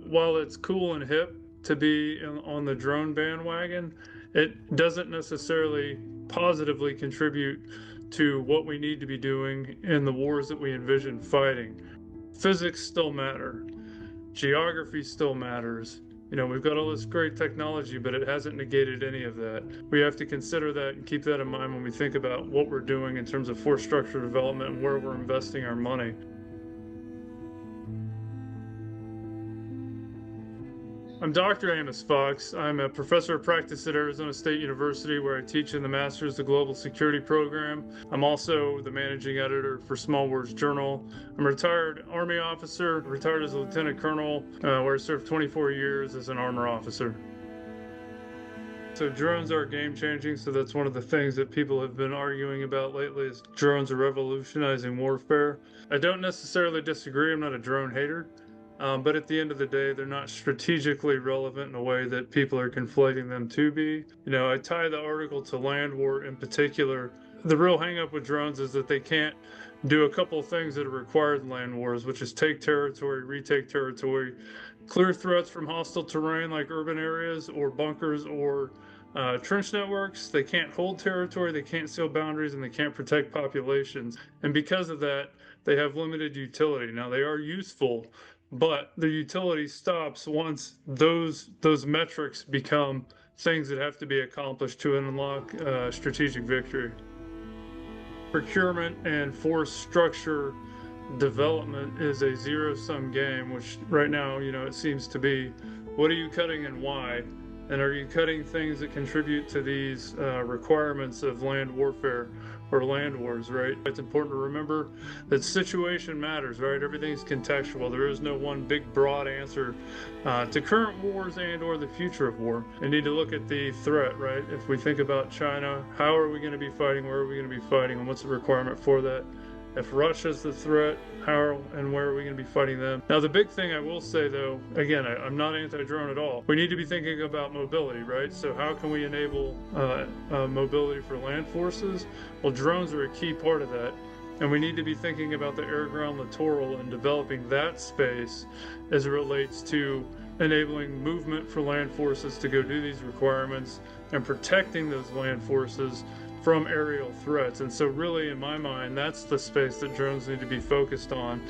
while it's cool and hip to be on the drone bandwagon, it doesn't necessarily positively contribute to what we need to be doing in the wars that we envision fighting. Physics still matter. Geography still matters. We've got all this great technology, but it hasn't negated any of that. We have to consider that and keep that in mind when we think about what we're doing in terms of force structure development and where we're investing our money. I'm Dr. Amos Fox. I'm a professor of practice at Arizona State University, where I teach in the Masters of Global Security program. I'm also the managing editor for Small Wars Journal. I'm a retired Army officer, retired as a lieutenant colonel, where I served 24 years as an armor officer. So drones are game-changing, so that's one of the things that people have been arguing about lately is drones are revolutionizing warfare. I don't necessarily disagree. I'm not a drone hater. But at the end of the day, they're not strategically relevant in a way that people are conflating them to be. I tie the article to land war in particular. The real hang-up with drones is that they can't do a couple of things that are required in land wars, which is take territory, retake territory, clear threats from hostile terrain like urban areas or bunkers or trench networks. They can't hold territory, they can't seal boundaries, and they can't protect populations. And because of that, they have limited utility. Now, they are useful, but their utility stops once those metrics become things that have to be accomplished to unlock strategic victory. Procurement and force structure development is a zero-sum game, which right now, it seems to be, what are you cutting and why? And are you cutting things that contribute to these requirements of land warfare or land wars, right? It's important to remember that situation matters, right? Everything's contextual. There is no one big broad answer to current wars and or the future of war. You need to look at the threat, right? If we think about China, how are we going to be fighting? Where are we going to be fighting? And what's the requirement for that? If Russia's the threat, how and where are we going to be fighting them? Now, the big thing I will say, though, again, I'm not anti-drone at all. We need to be thinking about mobility, right? So how can we enable mobility for land forces? Well, drones are a key part of that. And we need to be thinking about the air-ground littoral and developing that space as it relates to enabling movement for land forces to go do these requirements and protecting those land forces from aerial threats. And so really, in my mind, that's the space that drones need to be focused on.